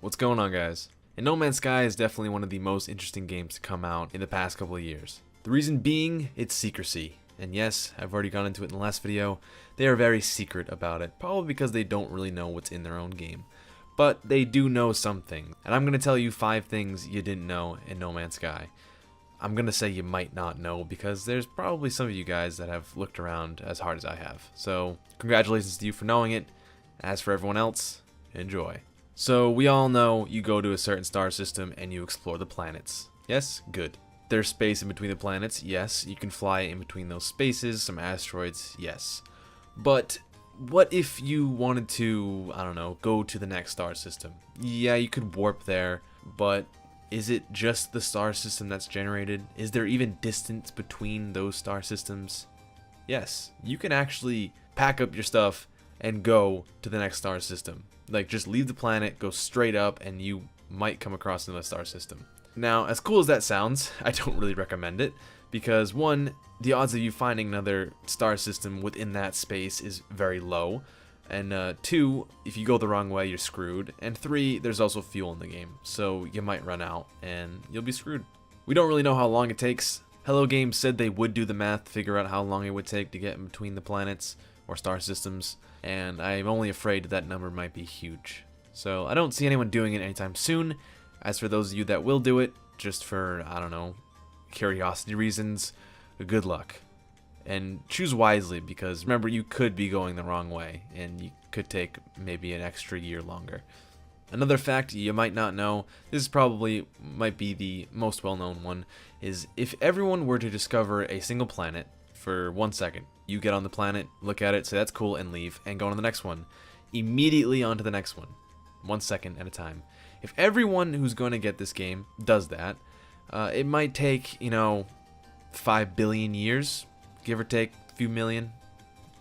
What's going on, guys? And No Man's Sky is definitely one of the most interesting games to come out in the past couple of years. The reason being, it's secrecy. And yes, I've already gone into it in the last video. They are very secret about it, probably because they don't really know what's in their own game. But they do know something, and I'm going to tell you 5 things you didn't know in No Man's Sky. I'm going to say you might not know because there's probably some of you guys that have looked around as hard as I have. So, congratulations to you for knowing it. As for everyone else, enjoy. So, we all know you go to a certain star system and you explore the planets. Yes? Good. There's space in between the planets. Yes. You can fly in between those spaces, some asteroids. Yes. But what if you wanted to, I don't know, go to the next star system? Yeah, you could warp there, but is it just the star system that's generated? Is there even distance between those star systems? Yes, you can actually pack up your stuff and go to the next star system. Like, just leave the planet, go straight up, and you might come across another star system. Now, as cool as that sounds, I don't really recommend it, because 1, the odds of you finding another star system within that space is very low, and 2, if you go the wrong way, you're screwed, and 3, there's also fuel in the game, so you might run out, and you'll be screwed. We don't really know how long it takes. Hello Games said they would do the math to figure out how long it would take to get in between the planets, or star systems, and I'm only afraid that number might be huge. So I don't see anyone doing it anytime soon. As for those of you that will do it, just for, I don't know, curiosity reasons, good luck. And choose wisely, because remember, you could be going the wrong way, and you could take maybe an extra year longer. Another fact you might not know, this probably might be the most well-known one, is if everyone were to discover a single planet for 1 second, you get on the planet, look at it, say that's cool, and leave, and go on to the next one. Immediately on to the next one. 1 second at a time. If everyone who's going to get this game does that, it might take, 5 billion years, give or take a few million.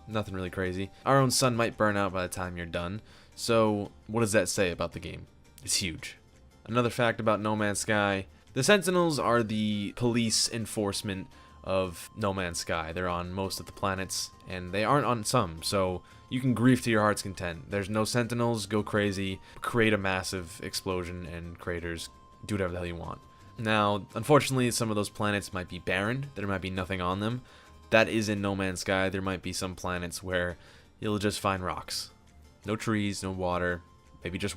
Nothing really crazy. Our own sun might burn out by the time you're done. So, what does that say about the game? It's huge. Another fact about No Man's Sky, the Sentinels are the police enforcement of No Man's Sky. They're on most of the planets, and they aren't on some, so you can grief to your heart's content. There's no Sentinels, go crazy, create a massive explosion and craters, do whatever the hell you want. Now, unfortunately, some of those planets might be barren, there might be nothing on them. That is in No Man's Sky. There might be some planets where you'll just find rocks. No trees, no water, maybe just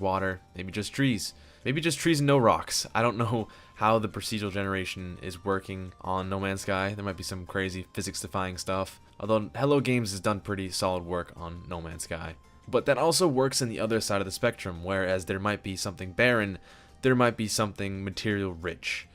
trees. Maybe just trees and no rocks. I don't know how the procedural generation is working on No Man's Sky. There might be some crazy physics-defying stuff. Although Hello Games has done pretty solid work on No Man's Sky. But that also works in the other side of the spectrum, whereas there might be something barren, there might be something material rich,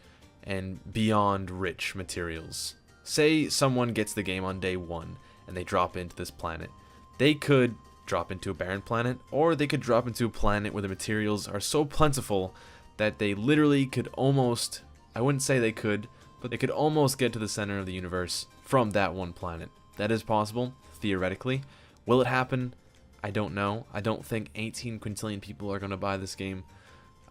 and beyond rich materials. Say someone gets the game on day 1, and they drop into this planet. They could drop into a barren planet, or they could drop into a planet where the materials are so plentiful that they literally could almost, I wouldn't say they could, but they could almost get to the center of the universe from that one planet. That is possible, theoretically. Will it happen? I don't know. I don't think 18 quintillion people are going to buy this game.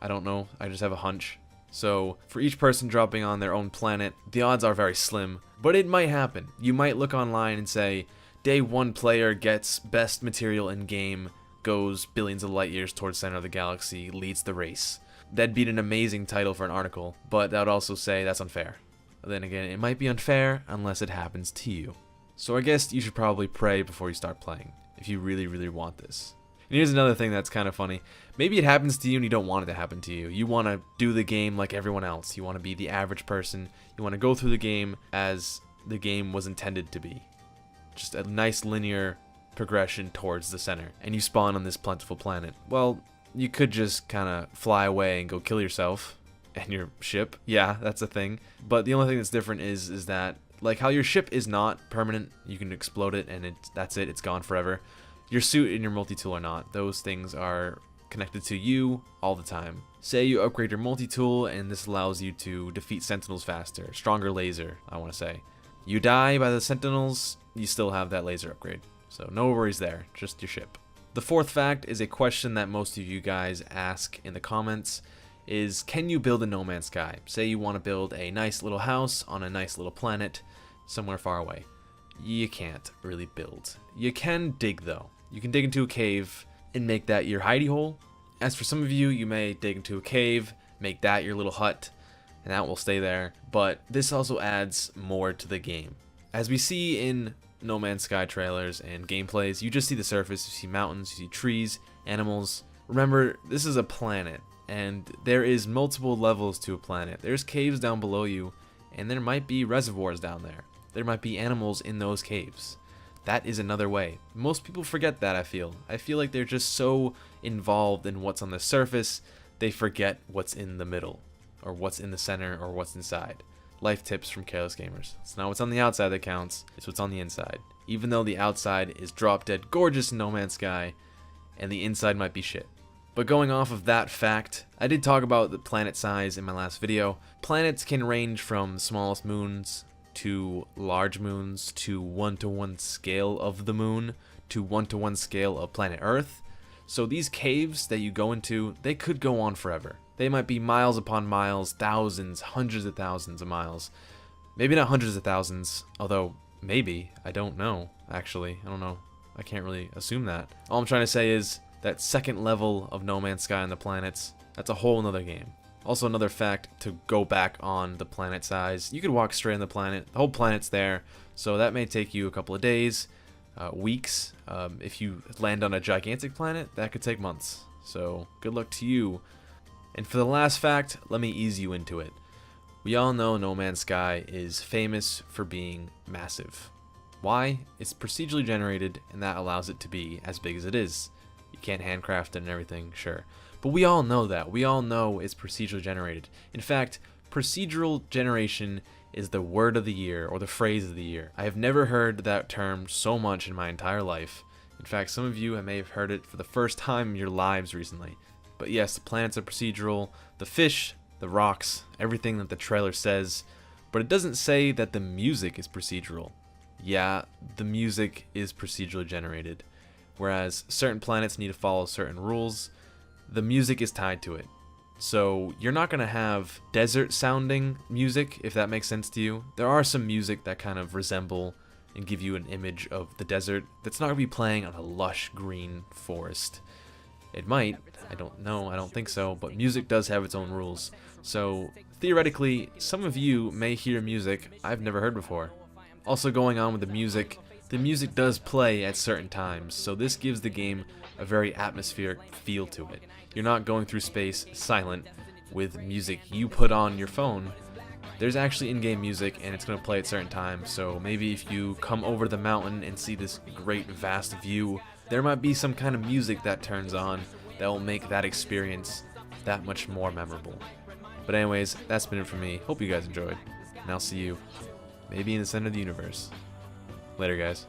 I don't know. I just have a hunch. So, for each person dropping on their own planet, the odds are very slim, but it might happen. You might look online and say, Day 1 player gets best material in game, goes billions of light years towards center of the galaxy, leads the race. That'd be an amazing title for an article, but that would also say that's unfair. Then again, it might be unfair unless it happens to you. So I guess you should probably pray before you start playing, if you really, really want this. And here's another thing that's kind of funny. Maybe it happens to you and you don't want it to happen to you. You want to do the game like everyone else. You want to be the average person. You want to go through the game as the game was intended to be. Just a nice linear progression towards the center, and you spawn on this plentiful planet. Well, you could just kind of fly away and go kill yourself and your ship. Yeah, that's a thing. But the only thing that's different is that, like how your ship is not permanent, you can explode it and that's it, it's gone forever. Your suit and your multi-tool are not. Those things are connected to you all the time. Say you upgrade your multi-tool and this allows you to defeat sentinels faster. Stronger laser, I want to say. You die by the sentinels, you still have that laser upgrade. So no worries there, just your ship. The 4th fact is a question that most of you guys ask in the comments, is can you build a No Man's Sky? Say you want to build a nice little house on a nice little planet somewhere far away. You can't really build. You can dig though. You can dig into a cave and make that your hidey hole, As for some of you, you may dig into a cave, make that your little hut, and that will stay there, but this also adds more to the game. As we see in No Man's Sky trailers and gameplays, you just see the surface, you see mountains, you see trees, animals. Remember, this is a planet, and there is multiple levels to a planet. There's caves down below you, and there might be reservoirs down there. There might be animals in those caves. That is another way. Most people forget that, I feel. I feel like they're just so involved in what's on the surface, they forget what's in the middle, or what's in the center, or what's inside. Life tips from Careless Gamers. It's not what's on the outside that counts, it's what's on the inside. Even though the outside is drop dead gorgeous in No Man's Sky, and the inside might be shit. But going off of that fact, I did talk about the planet size in my last video. Planets can range from the smallest moons to large moons to 1-to-1 scale of the moon to 1-to-1 scale of planet Earth. So these caves that you go into, they could go on forever. They might be miles upon miles, thousands, hundreds of thousands of miles. Maybe not hundreds of thousands, although maybe, I don't know, actually. I don't know. I can't really assume that. All I'm trying to say is that second level of No Man's Sky on the planets, that's a whole nother game. Also another fact to go back on the planet size, you could walk straight on the planet. The whole planet's there, so that may take you a couple of days, weeks. If you land on a gigantic planet, that could take months. So good luck to you. And for the last fact, let me ease you into it. We all know No Man's Sky is famous for being massive. Why? It's procedurally generated, and that allows it to be as big as it is. You can't handcraft it and everything, sure. But we all know that. We all know it's procedurally generated. In fact, procedural generation is the word of the year, or the phrase of the year. I have never heard that term so much in my entire life. In fact, some of you may have heard it for the first time in your lives recently. But yes, the planets are procedural, the fish, the rocks, everything that the trailer says, but it doesn't say that the music is procedural. Yeah, the music is procedurally generated. Whereas certain planets need to follow certain rules, the music is tied to it. So you're not going to have desert sounding music, if that makes sense to you. There are some music that kind of resemble and give you an image of the desert that's not going to be playing on a lush green forest. It might, I don't know, I don't think so, but music does have its own rules. So theoretically, some of you may hear music I've never heard before. Also going on with the music does play at certain times, so this gives the game a very atmospheric feel to it. You're not going through space silent with music you put on your phone. There's actually in-game music, and it's going to play at certain times, so maybe if you come over the mountain and see this great vast view, there might be some kind of music that turns on that will make that experience that much more memorable. But anyways, that's been it for me. Hope you guys enjoyed, and I'll see you maybe in the center of the universe. Later, guys.